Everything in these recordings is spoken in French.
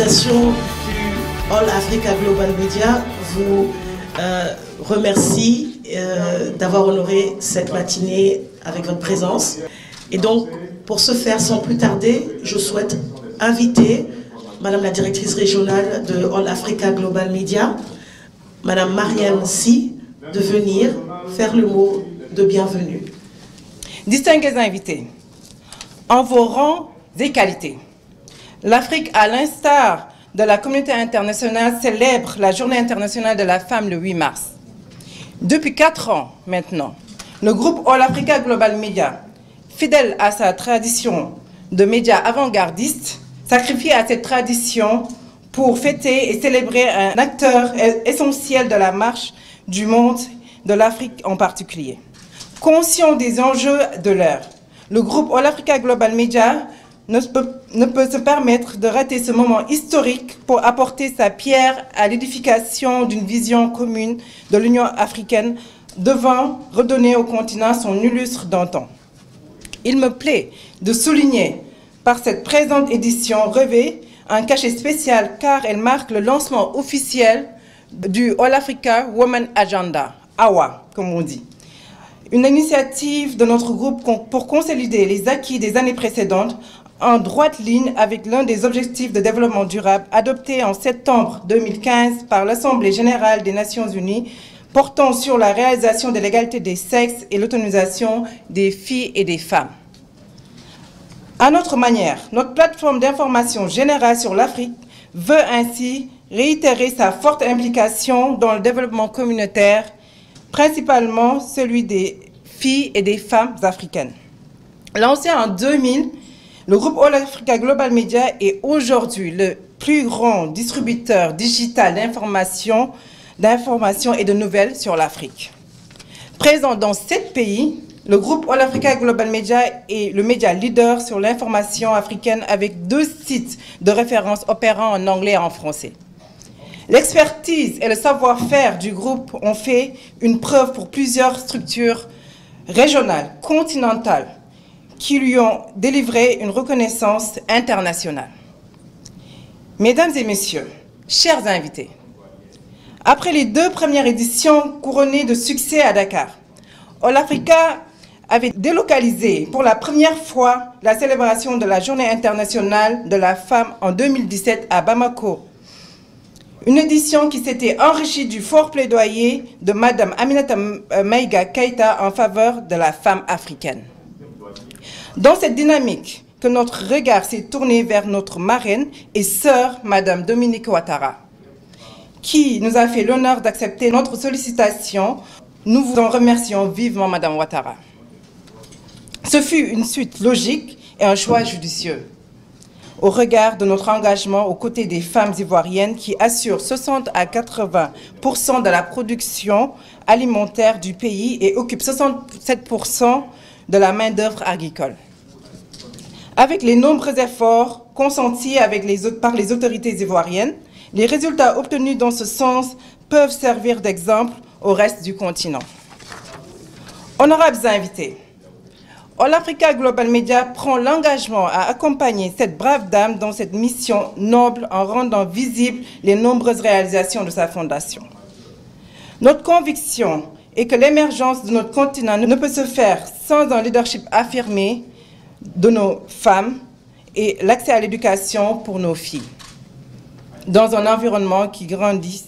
l'organisation du All Africa Global Media vous remercie d'avoir honoré cette matinée avec votre présence. Et donc, pour ce faire, sans plus tarder, je souhaite inviter Madame la directrice régionale de All Africa Global Media, Madame Mariam Si, de venir faire le mot de bienvenue. Distingués invités, en vos rangs et qualités, l'Afrique, à l'instar de la communauté internationale, célèbre la Journée internationale de la femme le 8 mars. Depuis 4 ans maintenant, le groupe All Africa Global Media, fidèle à sa tradition de médias avant-gardistes, sacrifie à cette tradition pour fêter et célébrer un acteur essentiel de la marche du monde, de l'Afrique en particulier. Conscient des enjeux de l'heure, le groupe All Africa Global Media ne peut se permettre de rater ce moment historique pour apporter sa pierre à l'édification d'une vision commune de l'Union africaine devant redonner au continent son illustre d'antan. Il me plaît de souligner par cette présente édition revêt un cachet spécial car elle marque le lancement officiel du All Africa Women Agenda, AWA comme on dit. Une initiative de notre groupe pour consolider les acquis des années précédentes en droite ligne avec l'un des objectifs de développement durable adopté en septembre 2015 par l'Assemblée générale des Nations unies portant sur la réalisation de l'égalité des sexes et l'autonomisation des filles et des femmes. À notre manière, notre plateforme d'information générale sur l'Afrique veut ainsi réitérer sa forte implication dans le développement communautaire, principalement celui des filles et des femmes africaines. Lancé en 2000, le groupe All Africa Global Media est aujourd'hui le plus grand distributeur digital d'informations et de nouvelles sur l'Afrique. Présent dans 7 pays, le groupe All Africa Global Media est le média leader sur l'information africaine avec 2 sites de référence opérant en anglais et en français. L'expertise et le savoir-faire du groupe ont fait une preuve pour plusieurs structures régionales, continentales, qui lui ont délivré une reconnaissance internationale. Mesdames et messieurs, chers invités, après les 2 premières éditions couronnées de succès à Dakar, All Africa avait délocalisé pour la première fois la célébration de la Journée internationale de la femme en 2017 à Bamako. Une édition qui s'était enrichie du fort plaidoyer de Madame Aminata Maïga Keïta en faveur de la femme africaine. Dans cette dynamique, que notre regard s'est tourné vers notre marraine et sœur, Madame Dominique Ouattara, qui nous a fait l'honneur d'accepter notre sollicitation. Nous vous en remercions vivement, Madame Ouattara. Ce fut une suite logique et un choix judicieux, au regard de notre engagement aux côtés des femmes ivoiriennes qui assurent 60 à 80% de la production alimentaire du pays et occupent 67% de la main-d'œuvre agricole. Avec les nombreux efforts consentis par les autorités ivoiriennes, les résultats obtenus dans ce sens peuvent servir d'exemple au reste du continent. Honorables invités, All Africa Global Media prend l'engagement à accompagner cette brave dame dans cette mission noble en rendant visibles les nombreuses réalisations de sa fondation. Notre conviction est que l'émergence de notre continent ne peut se faire sans un leadership affirmé de nos femmes et l'accès à l'éducation pour nos filles, dans un environnement qui grandisse,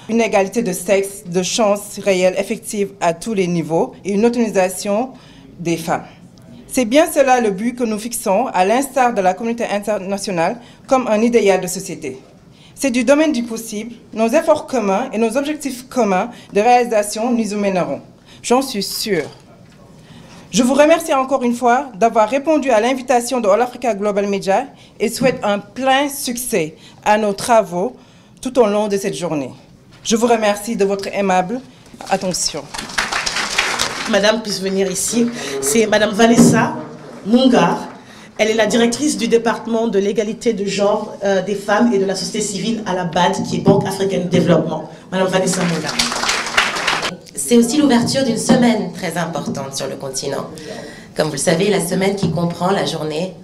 une égalité de sexe, de chances réelles, effectives à tous les niveaux et une autonomisation des femmes. C'est bien cela le but que nous fixons, à l'instar de la communauté internationale, comme un idéal de société. C'est du domaine du possible, nos efforts communs et nos objectifs communs de réalisation nous y mèneront. J'en suis sûre. Je vous remercie encore une fois d'avoir répondu à l'invitation de All Africa Global Media et souhaite un plein succès à nos travaux tout au long de cette journée. Je vous remercie de votre aimable attention. Madame puisse venir ici. C'est Madame Vanessa Mungar. Elle est la directrice du département de l'égalité de genre des femmes et de la société civile à la BAD, qui est Banque africaine de développement. Madame Vanessa Mungar. C'est aussi l'ouverture d'une semaine très importante sur le continent. Comme vous le savez, la semaine qui comprend la journée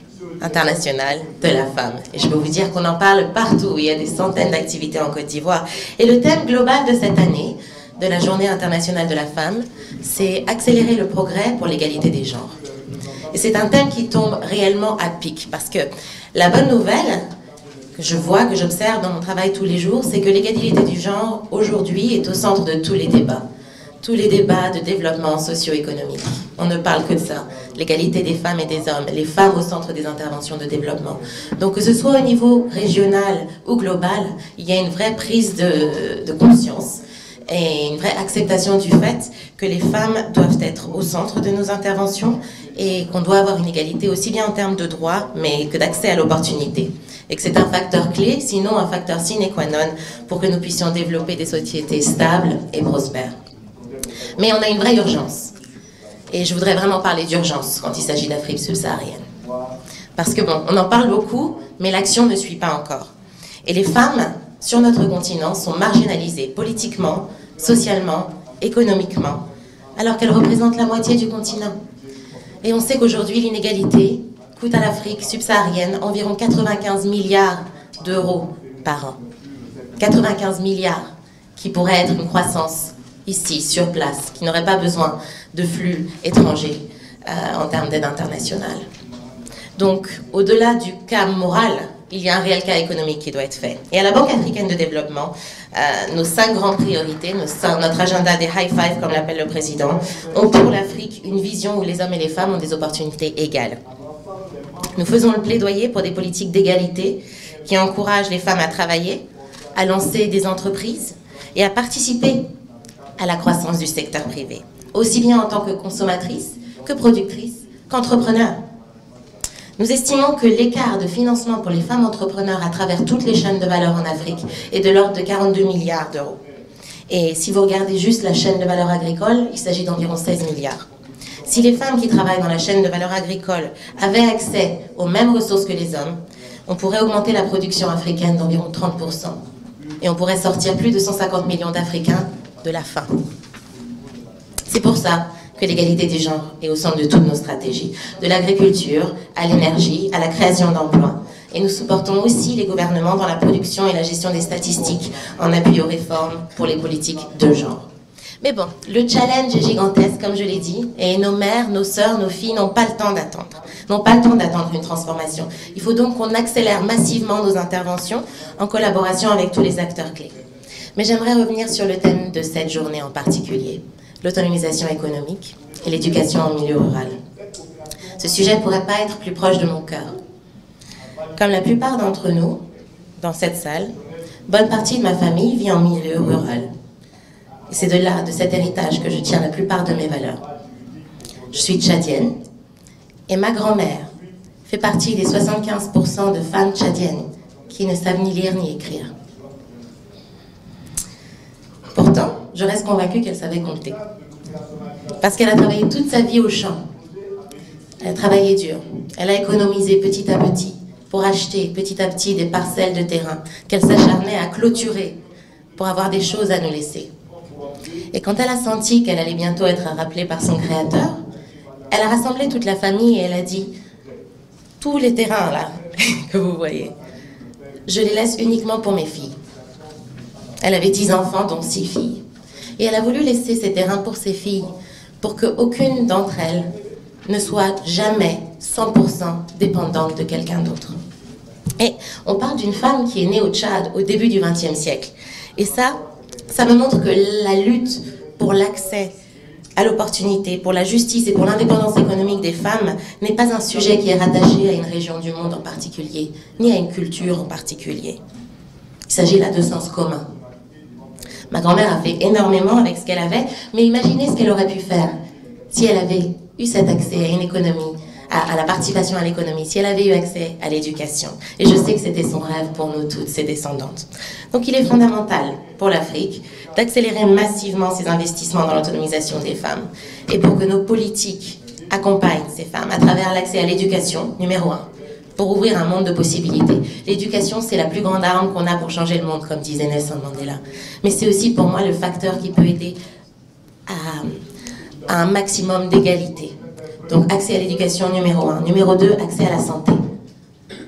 internationale de la femme. Et je peux vous dire qu'on en parle partout. Il y a des centaines d'activités en Côte d'Ivoire. Et le thème global de cette année, de la Journée internationale de la femme, c'est accélérer le progrès pour l'égalité des genres. Et c'est un thème qui tombe réellement à pic, parce que la bonne nouvelle que je vois, que j'observe dans mon travail tous les jours, c'est que l'égalité du genre, aujourd'hui, est au centre de tous les débats. Tous les débats de développement socio-économique. On ne parle que de ça. L'égalité des femmes et des hommes, les femmes au centre des interventions de développement. Donc que ce soit au niveau régional ou global, il y a une vraie prise de conscience et une vraie acceptation du fait que les femmes doivent être au centre de nos interventions et qu'on doit avoir une égalité aussi bien en termes de droits, mais que d'accès à l'opportunité. Et que c'est un facteur clé, sinon un facteur sine qua non, pour que nous puissions développer des sociétés stables et prospères. Mais on a une vraie urgence. Et je voudrais vraiment parler d'urgence quand il s'agit d'Afrique subsaharienne. Parce que bon, on en parle beaucoup, mais l'action ne suit pas encore. Et les femmes sur notre continent sont marginalisées politiquement, socialement, économiquement, alors qu'elles représentent la moitié du continent. Et on sait qu'aujourd'hui, l'inégalité coûte à l'Afrique subsaharienne environ 95 milliards d'euros par an. 95 milliards qui pourraient être une croissance ici, sur place, qui n'aurait pas besoin de flux étrangers en termes d'aide internationale. Donc, au-delà du cas moral, il y a un réel cas économique qui doit être fait. Et à la Banque africaine de développement, nos 5 grandes priorités, notre agenda des high five, comme l'appelle le président, ont pour l'Afrique une vision où les hommes et les femmes ont des opportunités égales. Nous faisons le plaidoyer pour des politiques d'égalité qui encouragent les femmes à travailler, à lancer des entreprises et à participer à la croissance du secteur privé, aussi bien en tant que consommatrice, que productrice, qu'entrepreneur. Nous estimons que l'écart de financement pour les femmes entrepreneurs à travers toutes les chaînes de valeur en Afrique est de l'ordre de 42 milliards d'euros. Et si vous regardez juste la chaîne de valeur agricole, il s'agit d'environ 16 milliards. Si les femmes qui travaillent dans la chaîne de valeur agricole avaient accès aux mêmes ressources que les hommes, on pourrait augmenter la production africaine d'environ 30%. Et on pourrait sortir plus de 150 millions d'Africains de la faim. C'est pour ça que l'égalité des genres est au centre de toutes nos stratégies, de l'agriculture à l'énergie, à la création d'emplois. Et nous supportons aussi les gouvernements dans la production et la gestion des statistiques en appui aux réformes pour les politiques de genre. Mais bon, le challenge est gigantesque, comme je l'ai dit, et nos mères, nos sœurs, nos filles n'ont pas le temps d'attendre. N'ont pas le temps d'attendre une transformation. Il faut donc qu'on accélère massivement nos interventions en collaboration avec tous les acteurs clés. Mais j'aimerais revenir sur le thème de cette journée en particulier, l'autonomisation économique et l'éducation en milieu rural. Ce sujet ne pourrait pas être plus proche de mon cœur. Comme la plupart d'entre nous, dans cette salle, bonne partie de ma famille vit en milieu rural. Et c'est de là, de cet héritage, que je tiens la plupart de mes valeurs. Je suis tchadienne et ma grand-mère fait partie des 75% de femmes tchadiennes qui ne savent ni lire ni écrire. Pourtant, je reste convaincue qu'elle savait compter. Parce qu'elle a travaillé toute sa vie au champ. Elle a travaillé dur. Elle a économisé petit à petit pour acheter petit à petit des parcelles de terrain qu'elle s'acharnait à clôturer pour avoir des choses à nous laisser. Et quand elle a senti qu'elle allait bientôt être rappelée par son créateur, elle a rassemblé toute la famille et elle a dit « Tous les terrains là que vous voyez, je les laisse uniquement pour mes filles. » Elle avait 10 enfants, dont 6 filles. Et elle a voulu laisser ces terrains pour ses filles, pour qu'aucune d'entre elles ne soit jamais 100% dépendante de quelqu'un d'autre. Et on parle d'une femme qui est née au Tchad au début du XXe siècle. Et ça me montre que la lutte pour l'accès à l'opportunité, pour la justice et pour l'indépendance économique des femmes n'est pas un sujet qui est rattaché à une région du monde en particulier, ni à une culture en particulier. Il s'agit là de sens commun. Ma grand-mère a fait énormément avec ce qu'elle avait, mais imaginez ce qu'elle aurait pu faire si elle avait eu cet accès à une économie, à la participation à l'économie, si elle avait eu accès à l'éducation. Et je sais que c'était son rêve pour nous toutes, ses descendantes. Donc il est fondamental pour l'Afrique d'accélérer massivement ses investissements dans l'autonomisation des femmes et pour que nos politiques accompagnent ces femmes à travers l'accès à l'éducation, numéro 1. Pour ouvrir un monde de possibilités. L'éducation, c'est la plus grande arme qu'on a pour changer le monde, comme disait Nelson Mandela. Mais c'est aussi pour moi le facteur qui peut aider à un maximum d'égalité. Donc accès à l'éducation, numéro 1. Numéro 2, accès à la santé.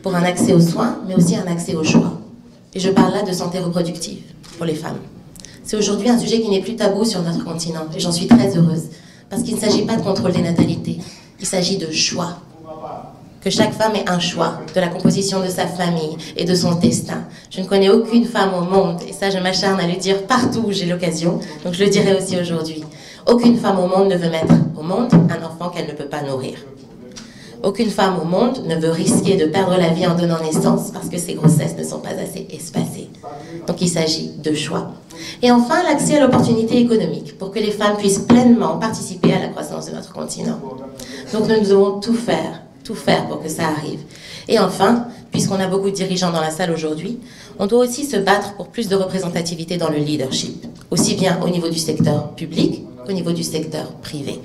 pour un accès aux soins, mais aussi un accès au choix. Et je parle là de santé reproductive pour les femmes. C'est aujourd'hui un sujet qui n'est plus tabou sur notre continent, et j'en suis très heureuse, parce qu'il ne s'agit pas de contrôle des natalités, il s'agit de choix. Que chaque femme ait un choix de la composition de sa famille et de son destin. Je ne connais aucune femme au monde, et ça je m'acharne à le dire partout où j'ai l'occasion, donc je le dirai aussi aujourd'hui. Aucune femme au monde ne veut mettre au monde un enfant qu'elle ne peut pas nourrir. Aucune femme au monde ne veut risquer de perdre la vie en donnant naissance parce que ses grossesses ne sont pas assez espacées. Donc il s'agit de choix. Et enfin, l'accès à l'opportunité économique pour que les femmes puissent pleinement participer à la croissance de notre continent. Donc nous devons tout faire pour que ça arrive. Et enfin, puisqu'on a beaucoup de dirigeants dans la salle aujourd'hui, on doit aussi se battre pour plus de représentativité dans le leadership, aussi bien au niveau du secteur public qu'au niveau du secteur privé.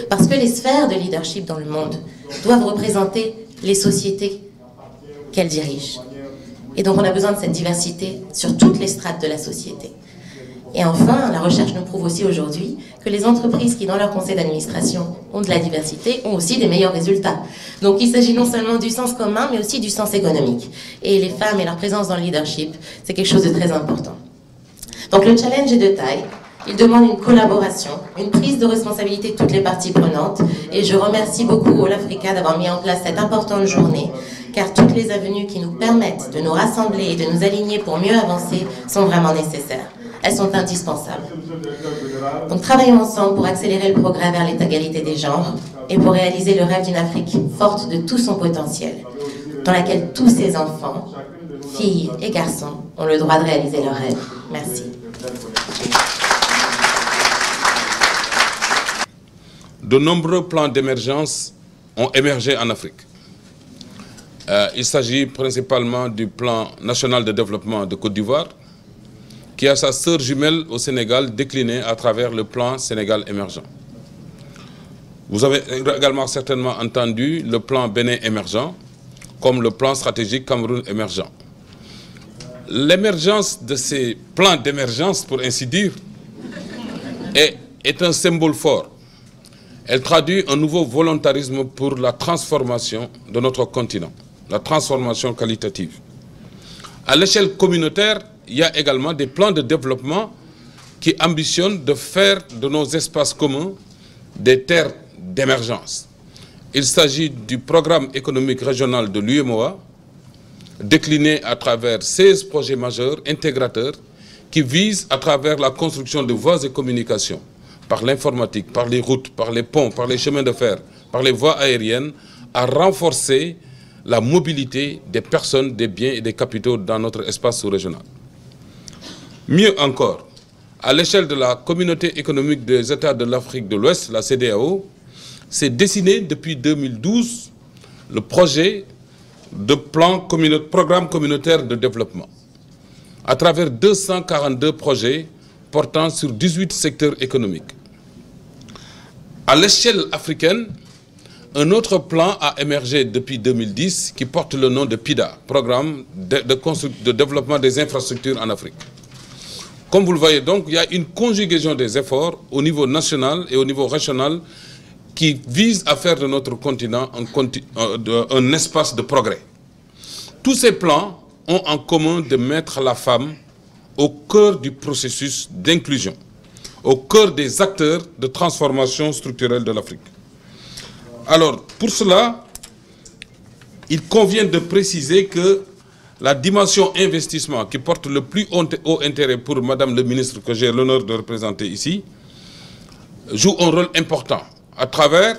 Parce que les sphères de leadership dans le monde doivent représenter les sociétés qu'elles dirigent. Et donc on a besoin de cette diversité sur toutes les strates de la société. Et enfin, la recherche nous prouve aussi aujourd'hui que les entreprises qui, dans leur conseil d'administration, ont de la diversité, ont aussi des meilleurs résultats. Donc il s'agit non seulement du sens commun, mais aussi du sens économique. Et les femmes et leur présence dans le leadership, c'est quelque chose de très important. Donc le challenge est de taille. Il demande une collaboration, une prise de responsabilité de toutes les parties prenantes. Et je remercie beaucoup All Africa d'avoir mis en place cette importante journée, car toutes les avenues qui nous permettent de nous rassembler et de nous aligner pour mieux avancer sont vraiment nécessaires. Elles sont indispensables. Donc travaillons ensemble pour accélérer le progrès vers l'égalité des genres et pour réaliser le rêve d'une Afrique forte de tout son potentiel, dans laquelle tous ses enfants, filles et garçons, ont le droit de réaliser leurs rêves. Merci. De nombreux plans d'émergence ont émergé en Afrique. Il s'agit principalement du plan national de développement de Côte d'Ivoire, qui a sa sœur jumelle au Sénégal déclinée à travers le plan Sénégal émergent. Vous avez également certainement entendu le plan Bénin émergent, comme le plan stratégique Cameroun émergent. L'émergence de ces plans d'émergence, pour ainsi dire, est un symbole fort. Elle traduit un nouveau volontarisme pour la transformation de notre continent, la transformation qualitative. À l'échelle communautaire, il y a également des plans de développement qui ambitionnent de faire de nos espaces communs des terres d'émergence. Il s'agit du programme économique régional de l'UEMOA, décliné à travers 16 projets majeurs intégrateurs qui visent à travers la construction de voies et communications, par l'informatique, par les routes, par les ponts, par les chemins de fer, par les voies aériennes, à renforcer la mobilité des personnes, des biens et des capitaux dans notre espace sous-régional. Mieux encore, à l'échelle de la communauté économique des États de l'Afrique de l'Ouest, la CEDEAO, s'est dessiné depuis 2012 le projet de programme communautaire de développement, à travers 242 projets portant sur 18 secteurs économiques. À l'échelle africaine, un autre plan a émergé depuis 2010 qui porte le nom de PIDA, Programme de développement des infrastructures en Afrique. Comme vous le voyez donc, il y a une conjugaison des efforts au niveau national et au niveau régional qui vise à faire de notre continent un espace de progrès. Tous ces plans ont en commun de mettre la femme au cœur du processus d'inclusion, au cœur des acteurs de transformation structurelle de l'Afrique. Alors, pour cela, il convient de préciser que la dimension investissement qui porte le plus haut intérêt pour Madame le ministre que j'ai l'honneur de représenter ici, joue un rôle important à travers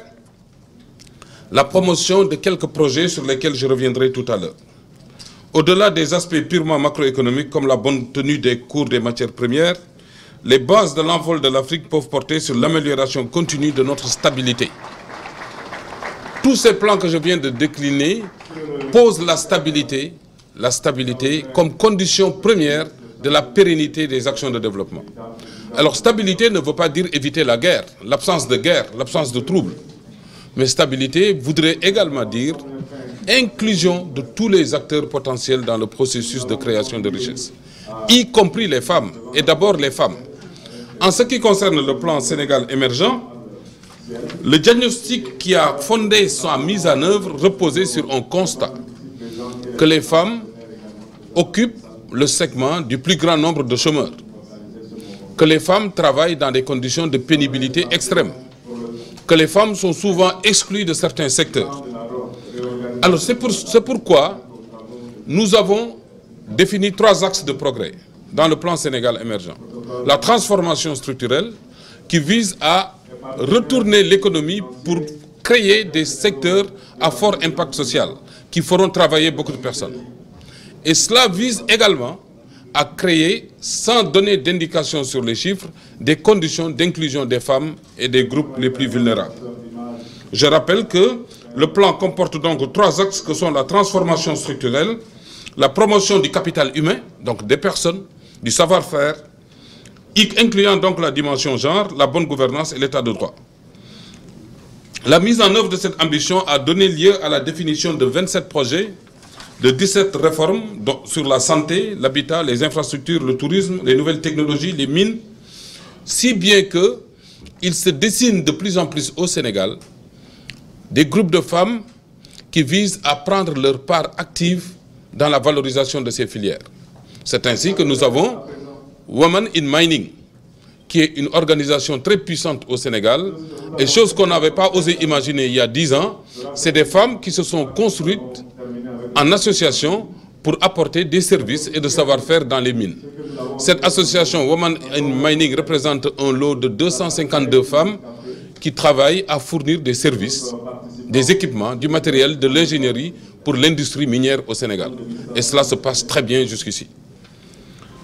la promotion de quelques projets sur lesquels je reviendrai tout à l'heure. Au-delà des aspects purement macroéconomiques comme la bonne tenue des cours des matières premières, les bases de l'envol de l'Afrique peuvent porter sur l'amélioration continue de notre stabilité. Tous ces plans que je viens de décliner posent la stabilité comme condition première de la pérennité des actions de développement. Alors stabilité ne veut pas dire éviter la guerre, l'absence de troubles. Mais stabilité voudrait également dire inclusion de tous les acteurs potentiels dans le processus de création de richesses, y compris les femmes, et d'abord les femmes. En ce qui concerne le plan Sénégal émergent, le diagnostic qui a fondé sa mise en œuvre reposait sur un constat. que les femmes occupent le segment du plus grand nombre de chômeurs, que les femmes travaillent dans des conditions de pénibilité extrêmes, que les femmes sont souvent exclues de certains secteurs. Alors c'est pourquoi nous avons défini 3 axes de progrès dans le plan Sénégal émergent. La transformation structurelle qui vise à retourner l'économie pour créer des secteurs à fort impact social qui feront travailler beaucoup de personnes. Et cela vise également à créer, sans donner d'indication sur les chiffres, des conditions d'inclusion des femmes et des groupes les plus vulnérables. Je rappelle que le plan comporte donc 3 axes que sont la transformation structurelle, la promotion du capital humain, donc des personnes, du savoir-faire, incluant donc la dimension genre, la bonne gouvernance et l'état de droit. La mise en œuvre de cette ambition a donné lieu à la définition de 27 projets, de 17 réformes sur la santé, l'habitat, les infrastructures, le tourisme, les nouvelles technologies, les mines, si bien qu'il se dessine de plus en plus au Sénégal des groupes de femmes qui visent à prendre leur part active dans la valorisation de ces filières. C'est ainsi que nous avons Women in Mining, qui est une organisation très puissante au Sénégal, et chose qu'on n'avait pas osé imaginer il y a 10 ans, c'est des femmes qui se sont construites en association pour apporter des services et de savoir-faire dans les mines. Cette association Women in Mining représente un lot de 252 femmes qui travaillent à fournir des services, des équipements, du matériel, de l'ingénierie pour l'industrie minière au Sénégal. Et cela se passe très bien jusqu'ici.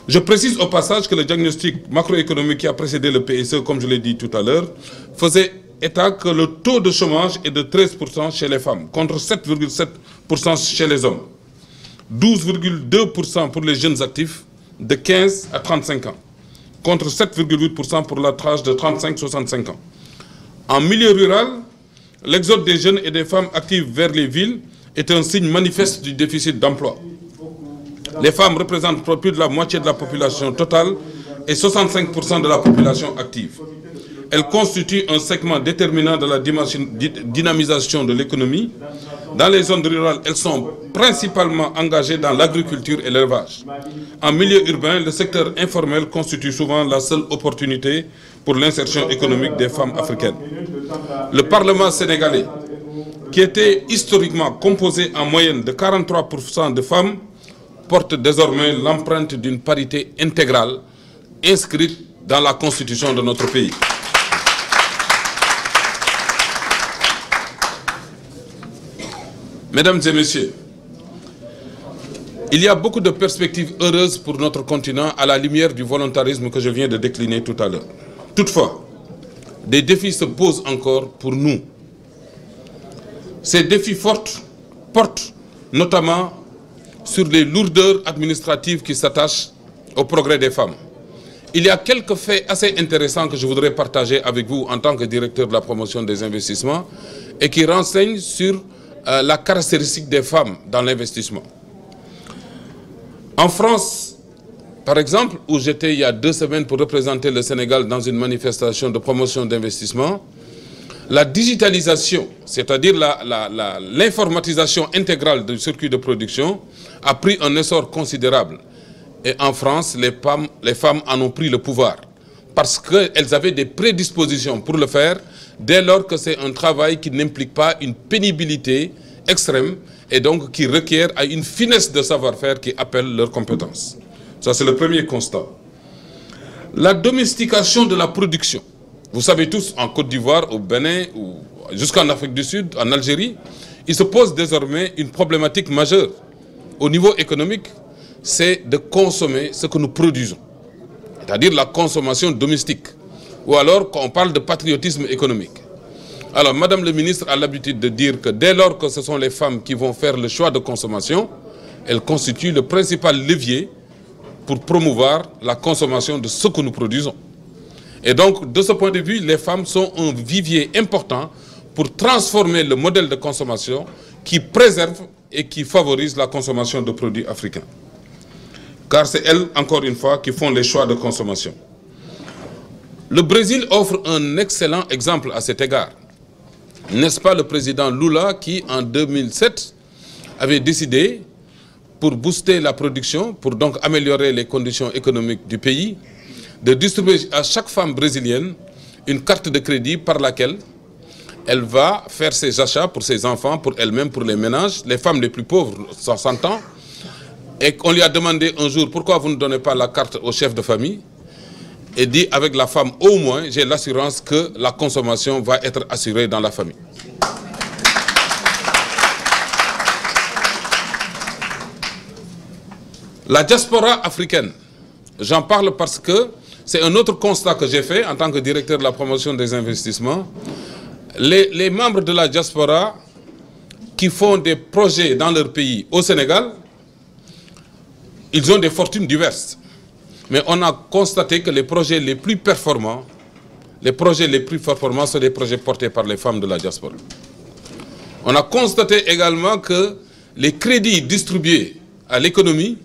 Je précise au passage que le diagnostic macroéconomique qui a précédé le PSE, comme je l'ai dit tout à l'heure, faisait état que le taux de chômage est de 13% chez les femmes, contre 7,7% chez les hommes, 12,2% pour les jeunes actifs de 15 à 35 ans, contre 7,8% pour la tranche de 35-65 ans. En milieu rural, l'exode des jeunes et des femmes actives vers les villes est un signe manifeste du déficit d'emploi. Les femmes représentent plus de la moitié de la population totale et 65% de la population active. Elles constituent un segment déterminant de la dynamisation de l'économie. Dans les zones rurales, elles sont principalement engagées dans l'agriculture et l'élevage. En milieu urbain, le secteur informel constitue souvent la seule opportunité pour l'insertion économique des femmes africaines. Le Parlement sénégalais, qui était historiquement composé en moyenne de 43% de femmes, porte désormais l'empreinte d'une parité intégrale inscrite dans la constitution de notre pays. Mesdames et messieurs, il y a beaucoup de perspectives heureuses pour notre continent à la lumière du volontarisme que je viens de décliner tout à l'heure. Toutefois, des défis se posent encore pour nous. Ces défis portent notamment sur les lourdeurs administratives qui s'attachent au progrès des femmes. Il y a quelques faits assez intéressants que je voudrais partager avec vous en tant que directeur de la promotion des investissements et qui renseignent sur la caractéristique des femmes dans l'investissement. En France, par exemple, où j'étais il y a 2 semaines pour représenter le Sénégal dans une manifestation de promotion d'investissement, la digitalisation, c'est-à-dire l'informatisation intégrale du circuit de production, a pris un essor considérable. Et en France, les femmes en ont pris le pouvoir parce qu'elles avaient des prédispositions pour le faire dès lors que c'est un travail qui n'implique pas une pénibilité extrême et donc qui requiert une finesse de savoir-faire qui appelle leurs compétences. Ça, c'est le premier constat. La domestication de la production. Vous savez tous, en Côte d'Ivoire, au Bénin, ou jusqu'en Afrique du Sud, en Algérie, il se pose désormais une problématique majeure. Au niveau économique, c'est de consommer ce que nous produisons, c'est-à-dire la consommation domestique, ou alors quand on parle de patriotisme économique. Alors, Madame le ministre a l'habitude de dire que dès lors que ce sont les femmes qui vont faire le choix de consommation, elles constituent le principal levier pour promouvoir la consommation de ce que nous produisons. Et donc, de ce point de vue, les femmes sont un vivier important pour transformer le modèle de consommation qui préserve et qui favorise la consommation de produits africains. Car c'est elles, encore une fois, qui font les choix de consommation. Le Brésil offre un excellent exemple à cet égard. N'est-ce pas le président Lula qui, en 2007, avait décidé pour booster la production, pour donc améliorer les conditions économiques du pays, de distribuer à chaque femme brésilienne une carte de crédit par laquelle elle va faire ses achats pour ses enfants, pour elle-même, pour les ménages, les femmes les plus pauvres, ça s'entend. Et on lui a demandé un jour, pourquoi vous ne donnez pas la carte au chef de famille? Et dit, avec la femme, au moins, j'ai l'assurance que la consommation va être assurée dans la famille. La diaspora africaine, j'en parle parce que c'est un autre constat que j'ai fait en tant que directeur de la promotion des investissements. Les membres de la diaspora qui font des projets dans leur pays au Sénégal, ils ont des fortunes diverses. Mais on a constaté que les projets les plus performants sont des projets portés par les femmes de la diaspora. On a constaté également que les crédits distribués à l'économie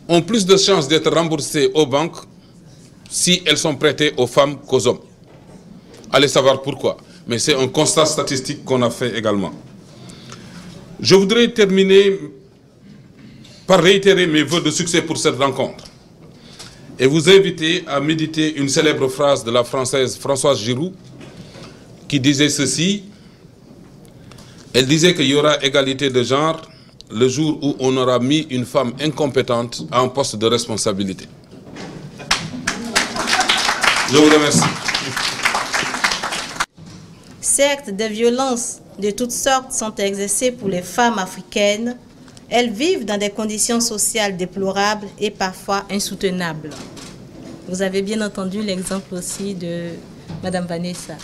ont plus de chances d'être remboursés aux banques si elles sont prêtées aux femmes qu'aux hommes. Allez savoir pourquoi. Mais c'est un constat statistique qu'on a fait également. Je voudrais terminer par réitérer mes vœux de succès pour cette rencontre et vous inviter à méditer une célèbre phrase de la Française Françoise Giroud qui disait ceci. Elle disait qu'il y aura égalité de genre le jour où on aura mis une femme incompétente à un poste de responsabilité. Je vous remercie. Certes, des violences de toutes sortes sont exercées pour les femmes africaines. Elles vivent dans des conditions sociales déplorables et parfois insoutenables. Vous avez bien entendu l'exemple aussi de Madame Vanessa.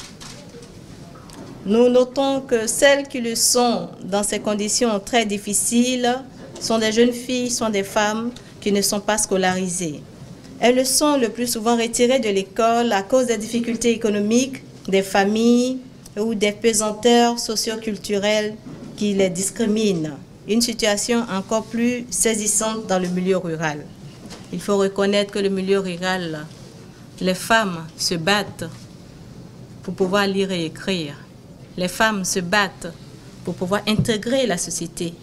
Nous notons que celles qui le sont dans ces conditions très difficiles sont des jeunes filles, sont des femmes qui ne sont pas scolarisées. Elles le sont le plus souvent retirées de l'école à cause des difficultés économiques, des familles ou des pesanteurs socioculturelles qui les discriminent. Une situation encore plus saisissante dans le milieu rural. Il faut reconnaître que le milieu rural, les femmes se battent pour pouvoir lire et écrire. Les femmes se battent pour pouvoir intégrer la société.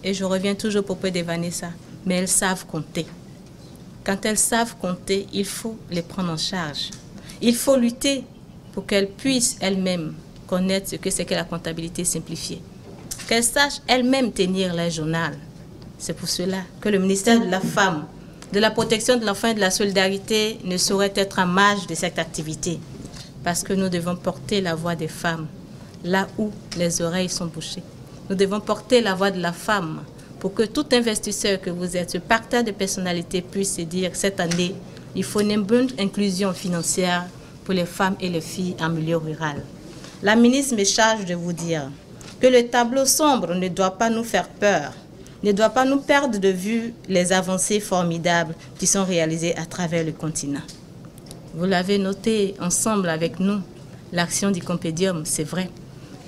Et je reviens toujours au propos de Vanessa, mais elles savent compter. Quand elles savent compter, il faut les prendre en charge. Il faut lutter pour qu'elles puissent elles-mêmes connaître ce que c'est que la comptabilité simplifiée. Qu'elles sachent elles-mêmes tenir leur journal. C'est pour cela que le ministère de la Femme, de la protection de l'enfant et de la solidarité ne saurait être en marge de cette activité. Parce que nous devons porter la voix des femmes là où les oreilles sont bouchées. Nous devons porter la voix de la femme pour que tout investisseur que vous êtes, ce partage de personnalité puisse se dire cette année, il faut une bonne inclusion financière pour les femmes et les filles en milieu rural. La ministre me charge de vous dire que le tableau sombre ne doit pas nous faire peur, ne doit pas nous perdre de vue les avancées formidables qui sont réalisées à travers le continent. Vous l'avez noté ensemble avec nous, l'action du Compédium, c'est vrai.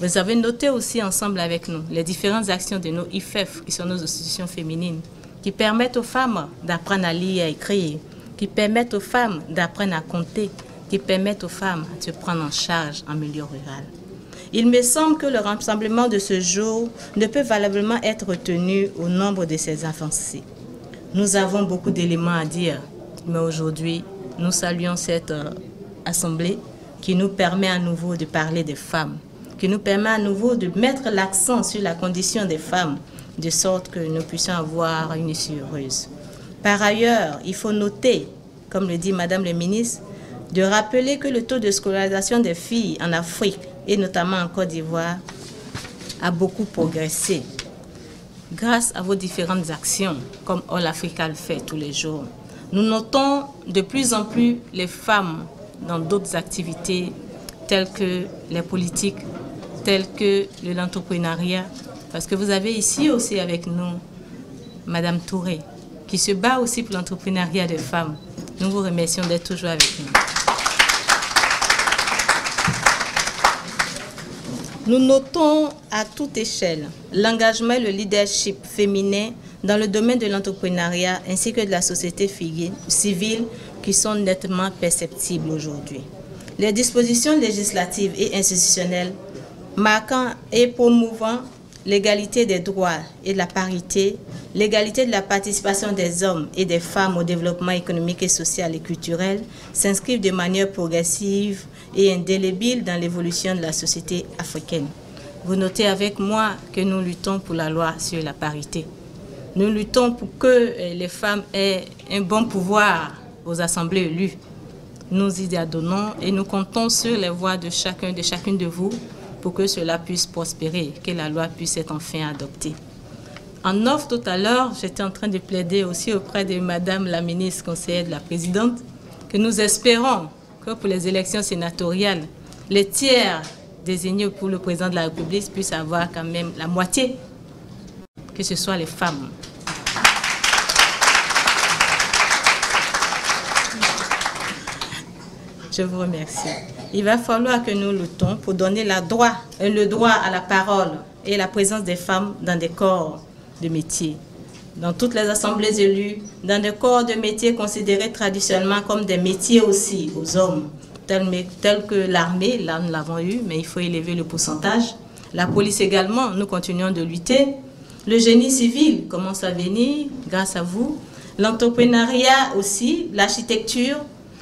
Vous avez noté aussi ensemble avec nous les différentes actions de nos IFEF, qui sont nos institutions féminines, qui permettent aux femmes d'apprendre à lire et à écrire, qui permettent aux femmes d'apprendre à compter, qui permettent aux femmes de se prendre en charge en milieu rural. Il me semble que le rassemblement de ce jour ne peut valablement être retenu au nombre de ces avancées. Nous avons beaucoup d'éléments à dire, mais aujourd'hui, nous saluons cette assemblée qui nous permet à nouveau de parler des femmes, qui nous permet à nouveau de mettre l'accent sur la condition des femmes, de sorte que nous puissions avoir une issue heureuse. Par ailleurs, il faut noter, comme le dit Madame le ministre, de rappeler que le taux de scolarisation des filles en Afrique, et notamment en Côte d'Ivoire, a beaucoup progressé. Grâce à vos différentes actions, comme All Africa le fait tous les jours, nous notons de plus en plus les femmes dans d'autres activités telles que les politiques, telles que l'entrepreneuriat. Parce que vous avez ici aussi avec nous Madame Touré, qui se bat aussi pour l'entrepreneuriat des femmes. Nous vous remercions d'être toujours avec nous. Nous notons à toute échelle l'engagement et le leadership féminin dans le domaine de l'entrepreneuriat ainsi que de la société civile qui sont nettement perceptibles aujourd'hui. Les dispositions législatives et institutionnelles marquant et promouvant l'égalité des droits et de la parité, l'égalité de la participation des hommes et des femmes au développement économique et social et culturel s'inscrivent de manière progressive et indélébile dans l'évolution de la société africaine. Vous notez avec moi que nous luttons pour la loi sur la parité. Nous luttons pour que les femmes aient un bon pouvoir aux assemblées élues. Nous y adonnons et nous comptons sur les voix de chacune de vous pour que cela puisse prospérer, que la loi puisse être enfin adoptée. En off, tout à l'heure, j'étais en train de plaider aussi auprès de Madame la ministre conseillère de la présidente que nous espérons que pour les élections sénatoriales, les tiers désignés pour le président de la République puissent avoir quand même la moitié, que ce soit les femmes. Je vous remercie. Il va falloir que nous luttons pour donner le droit à la parole et la présence des femmes dans des corps de métier, dans toutes les assemblées élues, dans des corps de métier considérés traditionnellement comme des métiers aussi aux hommes, tels que l'armée, là nous l'avons eu, mais il faut élever le pourcentage. La police également, nous continuons de lutter. Le génie civil commence à venir grâce à vous. L'entrepreneuriat aussi, l'architecture,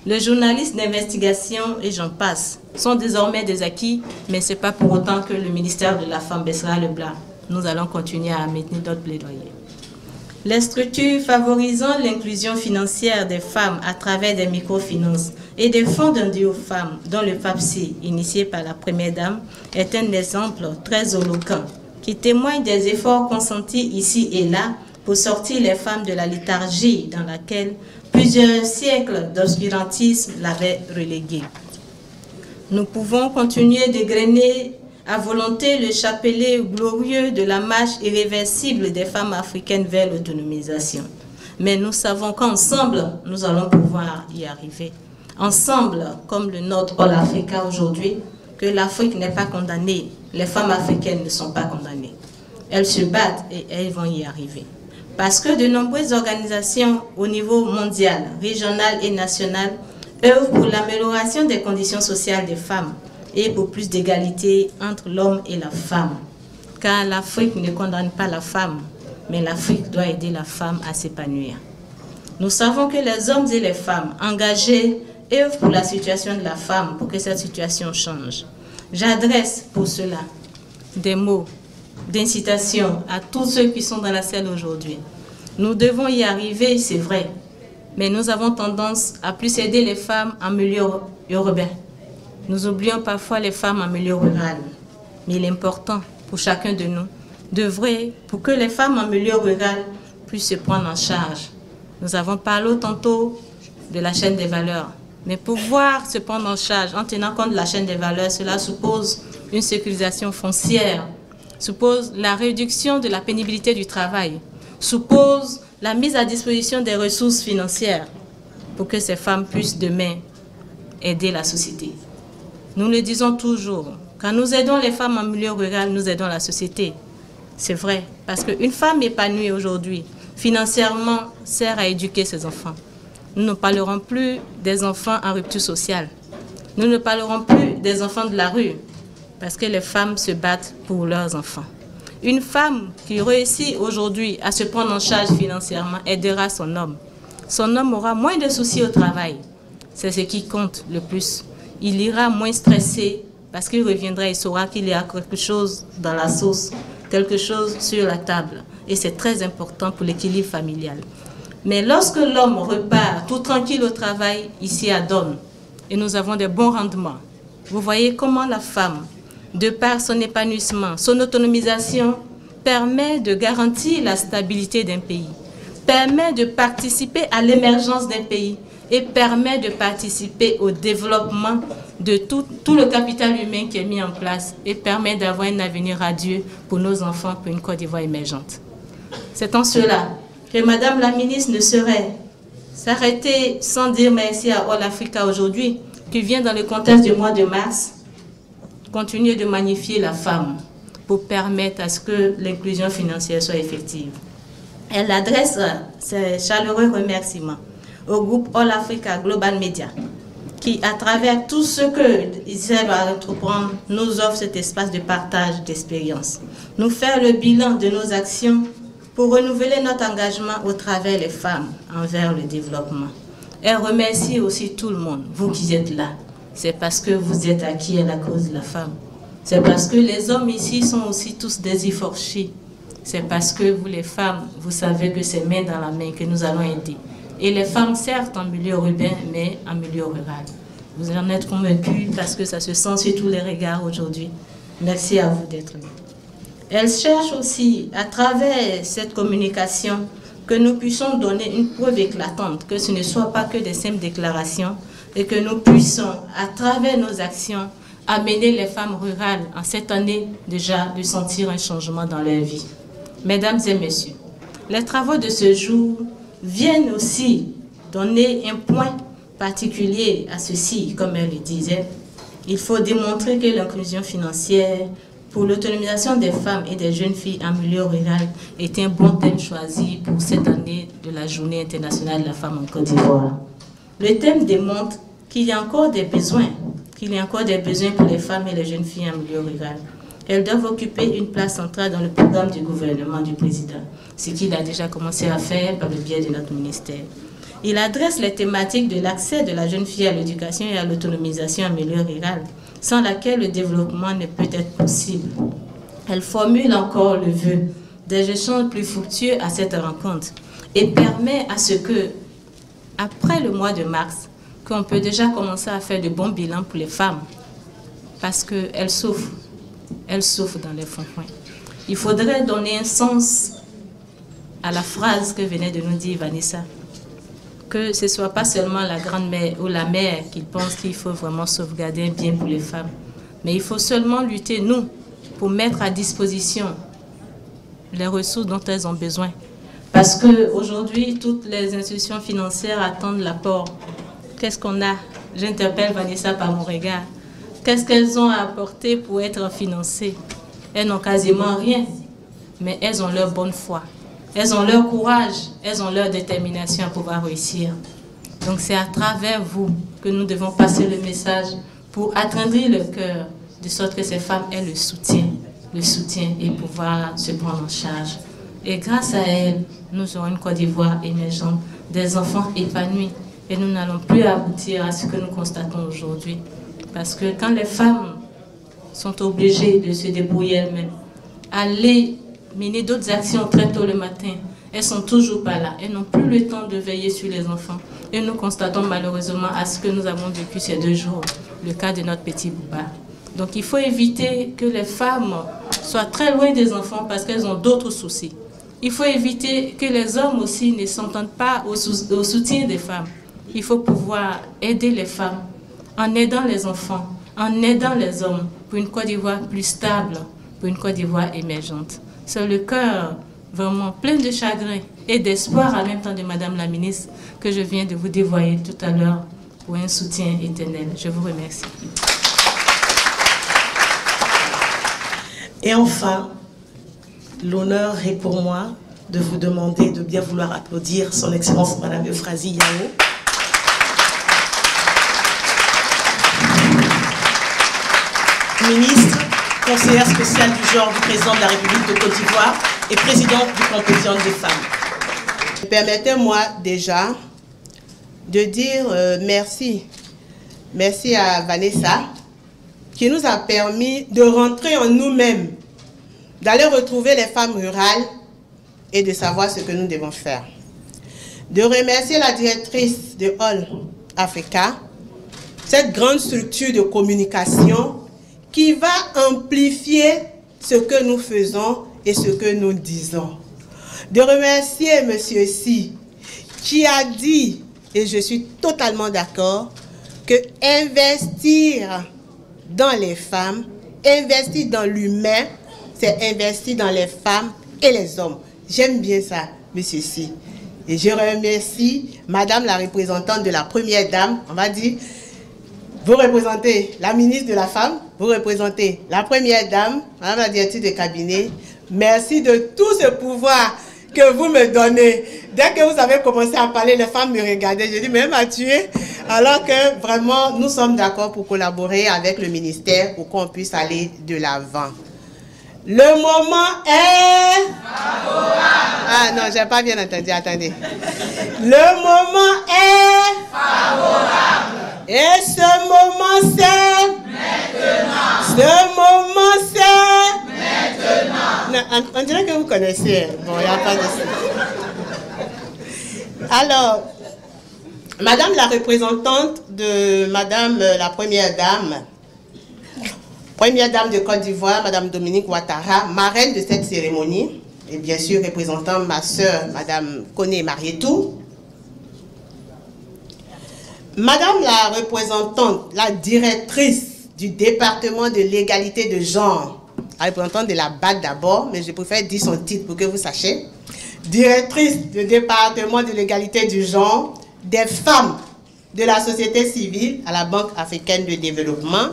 le journaliste d'investigation et j'en passe sont désormais des acquis, mais ce n'est pas pour autant que le ministère de la Femme baissera le bras. Nous allons continuer à maintenir notre plaidoyer. Les structures favorisant l'inclusion financière des femmes à travers des microfinances et des fonds d'aide aux femmes, dont le FAPSI, initié par la Première Dame, est un exemple très éloquent qui témoigne des efforts consentis ici et là pour sortir les femmes de la léthargie dans laquelle plusieurs siècles d'obscurantisme l'avaient reléguée. Nous pouvons continuer d'égrener à volonté le chapelet glorieux de la marche irréversible des femmes africaines vers l'autonomisation. Mais nous savons qu'ensemble, nous allons pouvoir y arriver. Ensemble, comme le Nord All Africa aujourd'hui, que l'Afrique n'est pas condamnée. Les femmes africaines ne sont pas condamnées. Elles se battent et elles vont y arriver. Parce que de nombreuses organisations au niveau mondial, régional et national œuvrent pour l'amélioration des conditions sociales des femmes et pour plus d'égalité entre l'homme et la femme. Car l'Afrique ne condamne pas la femme, mais l'Afrique doit aider la femme à s'épanouir. Nous savons que les hommes et les femmes engagés œuvrent pour la situation de la femme, pour que cette situation change. J'adresse pour cela des mots d'incitation à tous ceux qui sont dans la salle aujourd'hui. Nous devons y arriver, c'est vrai, mais nous avons tendance à plus aider les femmes en milieu urbain. Nous oublions parfois les femmes en milieu rural. Mais il est important pour chacun de nous d'œuvrer pour que les femmes en milieu rural puissent se prendre en charge. Nous avons parlé tantôt de la chaîne des valeurs. Mais pouvoir se prendre en charge en tenant compte de la chaîne des valeurs, cela suppose une sécurisation foncière, suppose la réduction de la pénibilité du travail, suppose la mise à disposition des ressources financières pour que ces femmes puissent demain aider la société. Nous le disons toujours, quand nous aidons les femmes en milieu rural, nous aidons la société. C'est vrai, parce qu'une femme épanouie aujourd'hui, financièrement, sert à éduquer ses enfants. Nous ne parlerons plus des enfants en rupture sociale. Nous ne parlerons plus des enfants de la rue, parce que les femmes se battent pour leurs enfants. Une femme qui réussit aujourd'hui à se prendre en charge financièrement aidera son homme. Son homme aura moins de soucis au travail. C'est ce qui compte le plus. Il ira moins stressé parce qu'il reviendra et saura qu'il y a quelque chose dans la sauce, quelque chose sur la table. Et c'est très important pour l'équilibre familial. Mais lorsque l'homme repart tout tranquille au travail, ici à Donne, et nous avons des bons rendements, vous voyez comment la femme, de par son épanouissement, son autonomisation, permet de garantir la stabilité d'un pays, permet de participer à l'émergence d'un pays et permet de participer au développement de tout le capital humain qui est mis en place et permet d'avoir un avenir radieux pour nos enfants, pour une Côte d'Ivoire émergente. C'est en cela que Madame la ministre ne saurait s'arrêter sans dire merci à All Africa aujourd'hui, qui vient dans le contexte du mois de mars, continuer de magnifier la femme pour permettre à ce que l'inclusion financière soit effective. Elle adresse ses chaleureux remerciements au groupe All Africa Global Media, qui, à travers tout ce qu'ils servent à entreprendre, nous offre cet espace de partage d'expérience. nous faire le bilan de nos actions pour renouveler notre engagement au travers des femmes envers le développement. Elle remercie aussi tout le monde, vous qui êtes là. C'est parce que vous êtes acquis à la cause de la femme. C'est parce que les hommes ici sont aussi tous des efforchés. C'est parce que vous les femmes, vous savez que c'est main dans la main que nous allons aider. Et les femmes, certes, en milieu urbain, mais en milieu rural. Vous en êtes convaincus parce que ça se sent sur tous les regards aujourd'hui. Merci à vous d'être là. Elle cherche aussi, à travers cette communication, que nous puissions donner une preuve éclatante, que ce ne soit pas que des simples déclarations, et que nous puissions, à travers nos actions, amener les femmes rurales, en cette année déjà, de sentir un changement dans leur vie. Mesdames et messieurs, les travaux de ce jour viennent aussi donner un point particulier à ceci, comme elle le disait. Il faut démontrer que l'inclusion financière pour l'autonomisation des femmes et des jeunes filles en milieu rural est un bon thème choisi pour cette année de la Journée internationale de la femme en Côte d'Ivoire. Le thème démontre qu'il y a encore des besoins, pour les femmes et les jeunes filles en milieu rural. Elles doivent occuper une place centrale dans le programme du gouvernement du président, ce qu'il a déjà commencé à faire par le biais de notre ministère. Il adresse les thématiques de l'accès de la jeune fille à l'éducation et à l'autonomisation en milieu rural, sans laquelle le développement ne peut être possible. Elle formule encore le vœu des échanges plus fructueux à cette rencontre et permet à ce que, après le mois de mars, qu'on peut déjà commencer à faire de bons bilans pour les femmes, parce qu'elles souffrent dans les fonds-points. Il faudrait donner un sens à la phrase que venait de nous dire Vanessa, que ce ne soit pas seulement la grand-mère ou la mère qui pense qu'il faut vraiment sauvegarder un bien pour les femmes, mais il faut seulement lutter, nous, pour mettre à disposition les ressources dont elles ont besoin. Parce qu'aujourd'hui, toutes les institutions financières attendent l'apport. Qu'est-ce qu'on a? J'interpelle Vanessa par mon regard. Qu'est-ce qu'elles ont à apporter pour être financées? Elles n'ont quasiment rien, mais elles ont leur bonne foi. Elles ont leur courage, elles ont leur détermination à pouvoir réussir. Donc c'est à travers vous que nous devons passer le message pour attendrir le cœur, de sorte que ces femmes aient le soutien et pouvoir se prendre en charge. Et grâce à elles, nous aurons une Côte d'Ivoire émergente, des enfants épanouis. Et nous n'allons plus aboutir à ce que nous constatons aujourd'hui. Parce que quand les femmes sont obligées de se débrouiller elles-mêmes, aller mener d'autres actions très tôt le matin, elles ne sont toujours pas là. Elles n'ont plus le temps de veiller sur les enfants. Et nous constatons malheureusement à ce que nous avons vécu ces 2 jours, le cas de notre petit Bouba. Donc il faut éviter que les femmes soient très loin des enfants parce qu'elles ont d'autres soucis. Il faut éviter que les hommes aussi ne s'entendent pas au soutien des femmes. Il faut pouvoir aider les femmes en aidant les enfants, en aidant les hommes pour une Côte d'Ivoire plus stable, pour une Côte d'Ivoire émergente. C'est le cœur vraiment plein de chagrin et d'espoir en même temps de Madame la ministre que je viens de vous dévoiler tout à l'heure pour un soutien éternel. Je vous remercie. Et enfin, l'honneur est pour moi de vous demander de bien vouloir applaudir son Excellence Madame Euphrasie Yao. Ministre, conseillère spéciale du genre du président de la République de Côte d'Ivoire et présidente du Compétition des femmes. Permettez-moi déjà de dire merci. Merci à Vanessa qui nous a permis de rentrer en nous-mêmes, d'aller retrouver les femmes rurales et de savoir ce que nous devons faire. De remercier la directrice de All Africa, cette grande structure de communication qui va amplifier ce que nous faisons et ce que nous disons. De remercier M. Si, qui a dit, et je suis totalement d'accord, que investir dans les femmes, investir dans l'humain, c'est investir dans les femmes et les hommes. J'aime bien ça, M. Si. Et je remercie Madame la représentante de la Première Dame, on va dire, vous représentez la ministre de la Femme, vous représentez la Première Dame, Madame la directrice de cabinet. Merci de tout ce pouvoir que vous me donnez. Dès que vous avez commencé à parler, les femmes me regardaient. Je dis, mais elle m'a tué. Alors que vraiment, nous sommes d'accord pour collaborer avec le ministère pour qu'on puisse aller de l'avant. Le moment est favorable. Ah non, j'ai pas bien entendu, attendez. Le moment est favorable. Et ce moment c'est maintenant. Ce moment c'est maintenant. On dirait que vous connaissez. Bon, il n'y a pas de ça. Alors, Madame la représentante de Madame la Première Dame de Côte d'Ivoire, Madame Dominique Ouattara, marraine de cette cérémonie, et bien sûr représentant ma sœur, Madame Koné Marietou. Madame la représentante, la directrice du département de l'égalité de genre, la représentante de la BAD d'abord, mais je préfère dire son titre pour que vous sachiez. Directrice du département de l'égalité du genre, des femmes de la société civile à la Banque africaine de développement.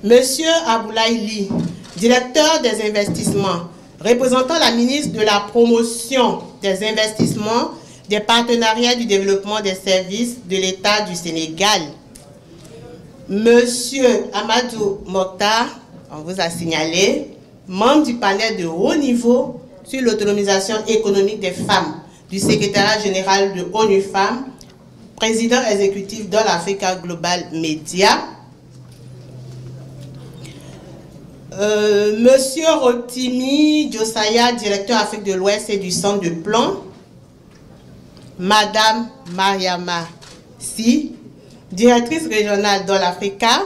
Monsieur Aboulaye Ly, directeur des investissements, représentant la ministre de la promotion des investissements, des partenariats du développement des services de l'État du Sénégal. Monsieur Amadou Mokhtar, on vous a signalé, membre du panel de haut niveau sur l'autonomisation économique des femmes du secrétariat général de ONU Femmes, président exécutif d'All Africa Global Media. Monsieur Rotimi Josaya, directeur Afrique de l'Ouest et du Centre de plan. Madame Mariama Si, directrice régionale d'All Africa.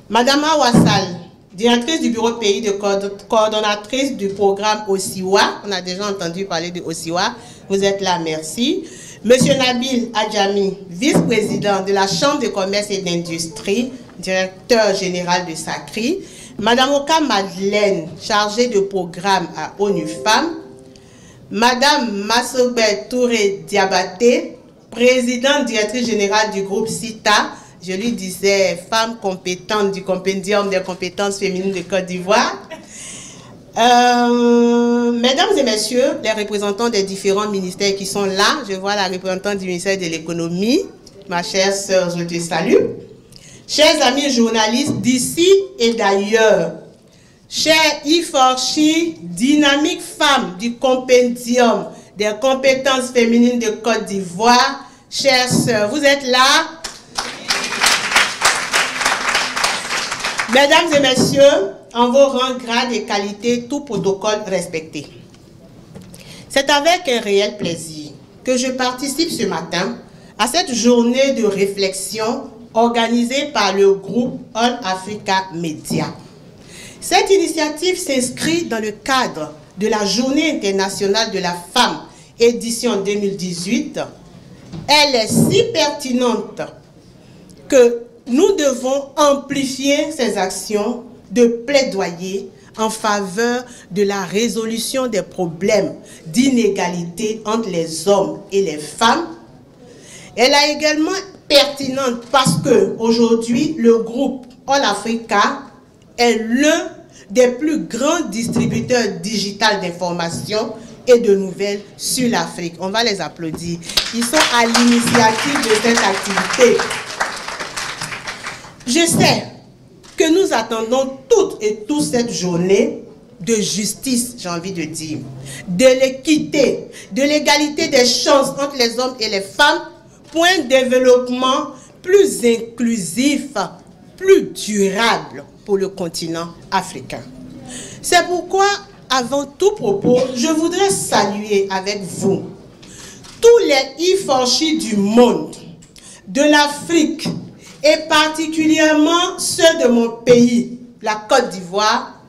Madame Awassal, directrice du bureau pays de coordonnatrice du programme OSIWA. On a déjà entendu parler de OSIWA. Vous êtes là, merci. Monsieur Nabil Adjami, vice-président de la Chambre de commerce et d'industrie, directeur général de SACRI. Madame Oka Madeleine, chargée de programme à ONU Femmes. Madame Massobet Touré Diabaté, présidente directrice générale du groupe CITA. Je lui disais, femme compétente du compendium des compétences féminines de Côte d'Ivoire. Mesdames et messieurs, les représentants des différents ministères qui sont là, je vois la représentante du ministère de l'économie, ma chère sœur, je te salue. Chers amis journalistes d'ici et d'ailleurs, chers Iforchi, dynamique femme du compendium des compétences féminines de Côte d'Ivoire, chères sœurs, vous êtes là? Mesdames et messieurs, en vos rangs, grades et qualités, tout protocole respecté. C'est avec un réel plaisir que je participe ce matin à cette journée de réflexion organisée par le groupe All Africa Media. Cette initiative s'inscrit dans le cadre de la Journée internationale de la femme, édition 2018. Elle est si pertinente que nous devons amplifier ces actions de plaidoyer en faveur de la résolution des problèmes d'inégalité entre les hommes et les femmes. Elle est également pertinente parce que aujourd'hui, le groupe All Africa est l'un des plus grands distributeurs digital d'informations et de nouvelles sur l'Afrique. On va les applaudir. Ils sont à l'initiative de cette activité. Je sais que nous attendons toutes et tous cette journée de justice, j'ai envie de dire, de l'équité, de l'égalité des chances entre les hommes et les femmes pour un développement plus inclusif, plus durable pour le continent africain. C'est pourquoi, avant tout propos, je voudrais saluer avec vous tous les Iforchi du monde, de l'Afrique, et particulièrement ceux de mon pays, la Côte d'Ivoire,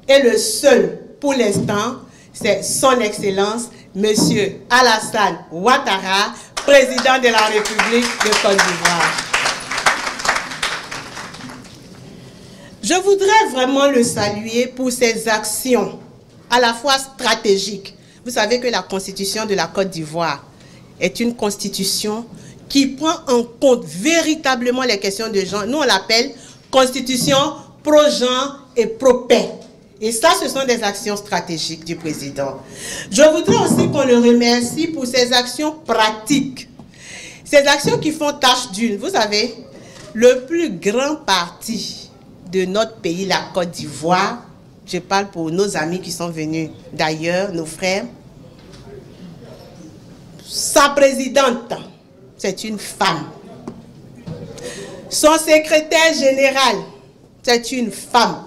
et le seul pour l'instant, c'est son Excellence, Monsieur Alassane Ouattara, président de la République de Côte d'Ivoire. Je voudrais vraiment le saluer pour ses actions à la fois stratégiques. Vous savez que la constitution de la Côte d'Ivoire est une constitution qui prend en compte véritablement les questions de genre. Nous, on l'appelle constitution pro-genre et pro-paix. Et ça, ce sont des actions stratégiques du président. Je voudrais aussi qu'on le remercie pour ses actions pratiques. Ces actions qui font tâche d'huile. Vous savez, le plus grand parti de notre pays, la Côte d'Ivoire, je parle pour nos amis qui sont venus d'ailleurs, nos frères, sa présidente, c'est une femme. Son secrétaire général, c'est une femme.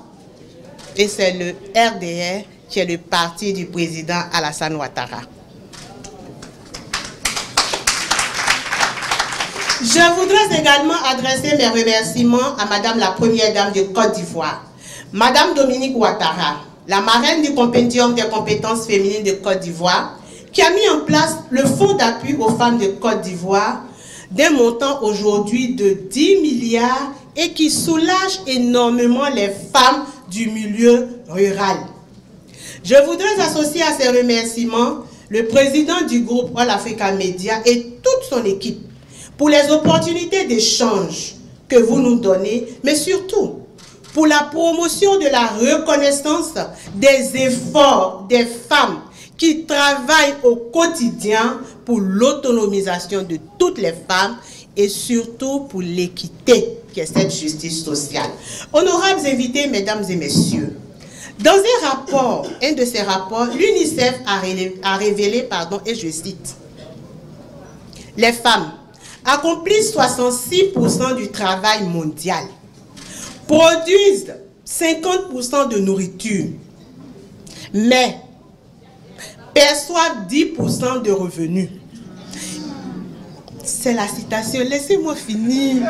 Et c'est le RDR qui est le parti du président Alassane Ouattara. Je voudrais également adresser mes remerciements à Madame la Première Dame de Côte d'Ivoire, Madame Dominique Ouattara, la marraine du compendium des compétences féminines de Côte d'Ivoire, qui a mis en place le fonds d'appui aux femmes de Côte d'Ivoire d'un montant aujourd'hui de 10 milliards et qui soulage énormément les femmes du milieu rural. Je voudrais associer à ces remerciements le président du groupe All Africa Media et toute son équipe pour les opportunités d'échange que vous nous donnez, mais surtout pour la promotion de la reconnaissance des efforts des femmes qui travaillent au quotidien pour l'autonomisation de toutes les femmes et surtout pour l'équité qui est cette justice sociale. Honorables invités, mesdames et messieurs, dans un rapport, un de ces rapports, l'UNICEF a révélé, et je cite, « Les femmes accomplissent 66% du travail mondial, produisent 50% de nourriture, mais perçoivent 10% de revenus. » C'est la citation. Laissez-moi finir.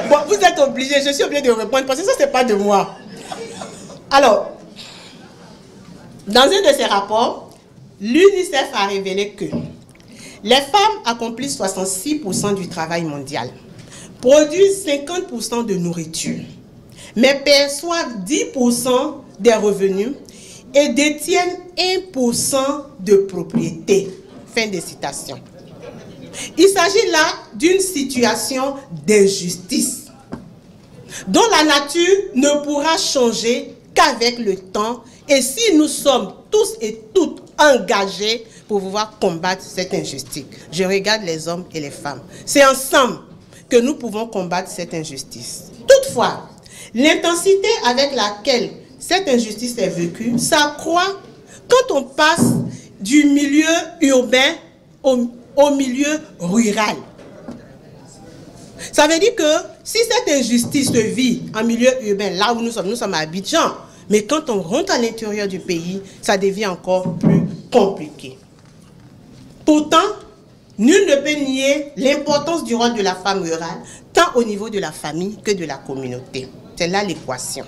Bon, vous êtes obligés, je suis obligée de répondre parce que ça, ce n'est pas de moi. Alors, dans un de ces rapports, l'UNICEF a révélé que les femmes accomplissent 66% du travail mondial, produisent 50% de nourriture, mais perçoivent 10% des revenus et détiennent 1% de propriété. Fin de citation. Il s'agit là d'une situation d'injustice dont la nature ne pourra changer qu'avec le temps et si nous sommes tous et toutes engagés pour pouvoir combattre cette injustice. Je regarde les hommes et les femmes. C'est ensemble que nous pouvons combattre cette injustice. Toutefois, l'intensité avec laquelle cette injustice est vécue s'accroît quand on passe du milieu urbain au milieu rural. Ça veut dire que si cette injustice se vit en milieu urbain, là où nous sommes à Abidjan, mais quand on rentre à l'intérieur du pays, ça devient encore plus compliqué. Pourtant, nul ne peut nier l'importance du rôle de la femme rurale, tant au niveau de la famille que de la communauté. C'est là l'équation.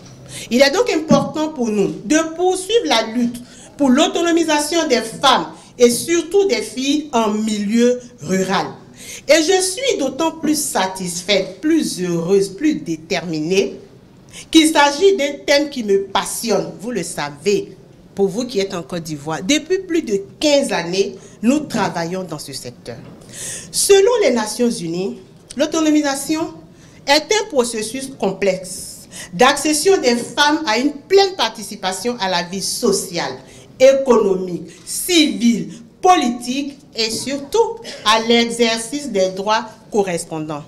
Il est donc important pour nous de poursuivre la lutte pour l'autonomisation des femmes et surtout des filles en milieu rural. Et je suis d'autant plus satisfaite, plus heureuse, plus déterminée qu'il s'agit d'un thème qui me passionne. Vous le savez, pour vous qui êtes en Côte d'Ivoire, depuis plus de 15 années, nous travaillons dans ce secteur. Selon les Nations Unies, l'autonomisation est un processus complexe d'accession des femmes à une pleine participation à la vie sociale, économique, civile, politique et surtout à l'exercice des droits correspondants.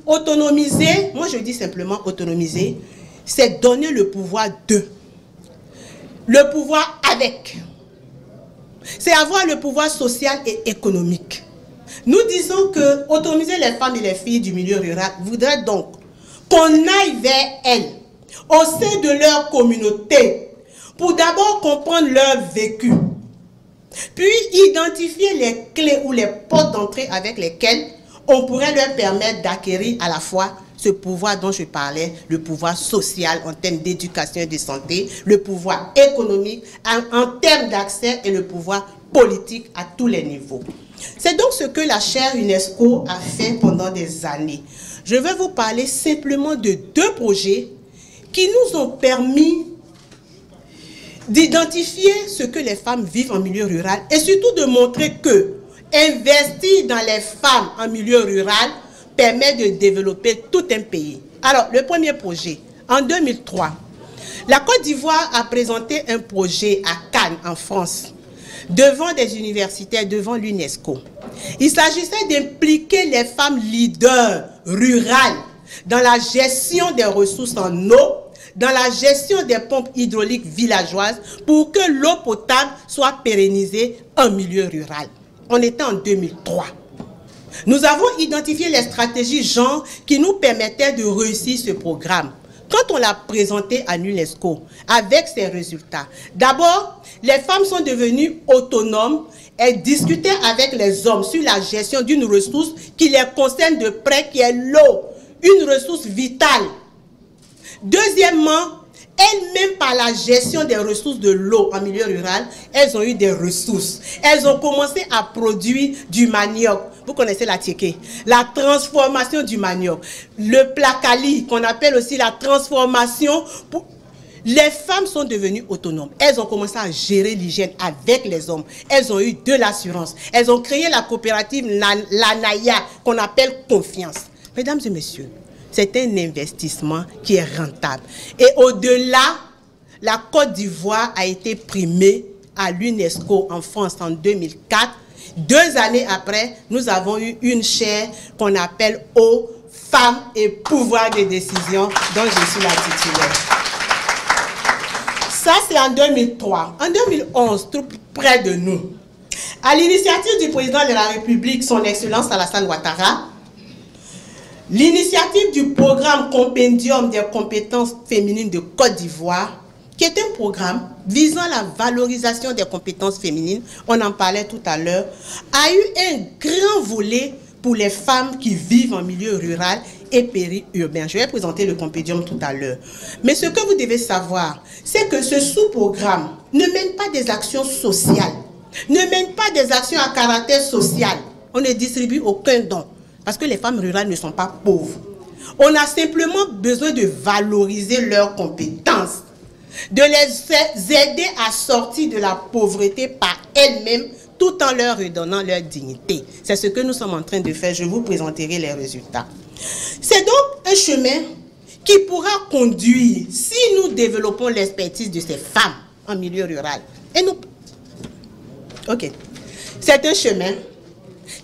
Autonomiser, moi je dis simplement autonomiser, c'est donner le pouvoir de. Le pouvoir avec. C'est avoir le pouvoir social et économique. Nous disons que autonomiser les femmes et les filles du milieu rural voudrait donc qu'on aille vers elles, au sein de leur communauté, pour d'abord comprendre leur vécu, puis identifier les clés ou les portes d'entrée avec lesquelles on pourrait leur permettre d'acquérir à la fois ce pouvoir dont je parlais, le pouvoir social en termes d'éducation et de santé, le pouvoir économique en termes d'accès et le pouvoir politique à tous les niveaux. C'est donc ce que la chaire UNESCO a fait pendant des années. Je vais vous parler simplement de 2 projets qui nous ont permis d'identifier ce que les femmes vivent en milieu rural et surtout de montrer que investir dans les femmes en milieu rural permet de développer tout un pays. Alors, le premier projet, en 2003, la Côte d'Ivoire a présenté un projet à Cannes, en France, devant des universitaires, devant l'UNESCO. Il s'agissait d'impliquer les femmes leaders rurales dans la gestion des ressources en eau, dans la gestion des pompes hydrauliques villageoises pour que l'eau potable soit pérennisée en milieu rural. On était en 2003. Nous avons identifié les stratégies genre qui nous permettaient de réussir ce programme. Quand on l'a présenté à l'UNESCO, avec ses résultats, d'abord, les femmes sont devenues autonomes. Elles discutaient avec les hommes sur la gestion d'une ressource qui les concerne de près, qui est l'eau, une ressource vitale. Deuxièmement, elles-mêmes, par la gestion des ressources de l'eau en milieu rural, elles ont eu des ressources. Elles ont commencé à produire du manioc. Vous connaissez la tiéké, la transformation du manioc. Le placali, qu'on appelle aussi la transformation. Les femmes sont devenues autonomes. Elles ont commencé à gérer l'hygiène avec les hommes. Elles ont eu de l'assurance. Elles ont créé la coopérative l'ANAIA, qu'on appelle confiance. Mesdames et messieurs, c'est un investissement qui est rentable. Et au-delà, la Côte d'Ivoire a été primée à l'UNESCO en France en 2004. 2 années après, nous avons eu une chaire qu'on appelle Eau, Femmes et Pouvoir de décision, dont je suis la titulaire. Ça, c'est en 2003. En 2011, tout près de nous, à l'initiative du président de la République, son Excellence Alassane Ouattara, l'initiative du programme Compendium des compétences féminines de Côte d'Ivoire, qui est un programme visant la valorisation des compétences féminines, on en parlait tout à l'heure, a eu un grand volet pour les femmes qui vivent en milieu rural et périurbain. Je vais présenter le compendium tout à l'heure. Mais ce que vous devez savoir, c'est que ce sous-programme ne mène pas des actions sociales, ne mène pas des actions à caractère social. On ne distribue aucun don. Parce que les femmes rurales ne sont pas pauvres. On a simplement besoin de valoriser leurs compétences, de les aider à sortir de la pauvreté par elles-mêmes, tout en leur redonnant leur dignité. C'est ce que nous sommes en train de faire. Je vous présenterai les résultats. C'est donc un chemin qui pourra conduire, si nous développons l'expertise de ces femmes en milieu rural. Et nous... Ok. C'est un chemin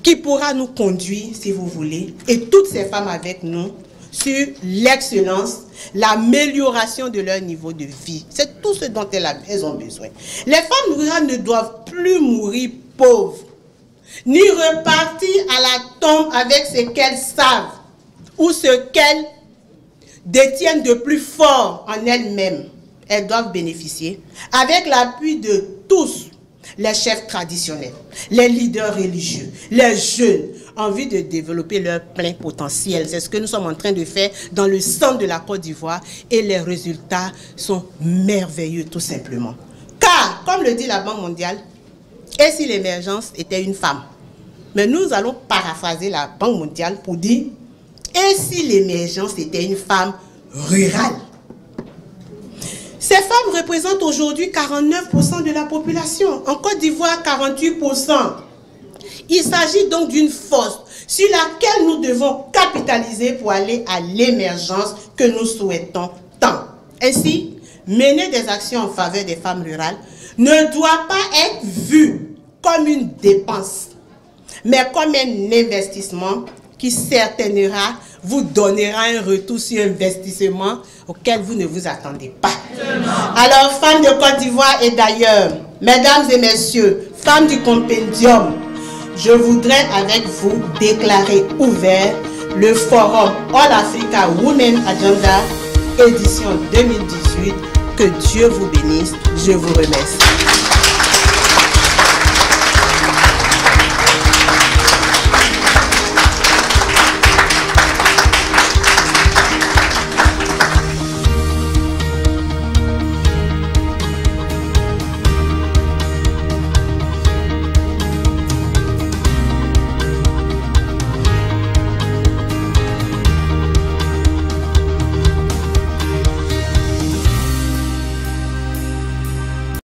qui pourra nous conduire, si vous voulez, et toutes ces femmes avec nous, sur l'excellence, l'amélioration de leur niveau de vie. C'est tout ce dont elles ont besoin. Les femmes rurales ne doivent plus mourir pauvres, ni repartir à la tombe avec ce qu'elles savent, ou ce qu'elles détiennent de plus fort en elles-mêmes. Elles doivent bénéficier, avec l'appui de tous, les chefs traditionnels, les leaders religieux, les jeunes, en vue de développer leur plein potentiel. C'est ce que nous sommes en train de faire dans le centre de la Côte d'Ivoire et les résultats sont merveilleux tout simplement. Car, comme le dit la Banque mondiale, et si l'émergence était une femme? Mais nous allons paraphraser la Banque mondiale pour dire, et si l'émergence était une femme rurale? Ces femmes représentent aujourd'hui 49% de la population. En Côte d'Ivoire, 48%. Il s'agit donc d'une force sur laquelle nous devons capitaliser pour aller à l'émergence que nous souhaitons tant. Ainsi, mener des actions en faveur des femmes rurales ne doit pas être vu comme une dépense, mais comme un investissement qui certainement vous donnera un retour sur investissement auquel vous ne vous attendez pas. Alors, femmes de Côte d'Ivoire et d'ailleurs, mesdames et messieurs, femmes du compendium, je voudrais avec vous déclarer ouvert le forum All Africa Women Agenda, édition 2018. Que Dieu vous bénisse. Je vous remercie.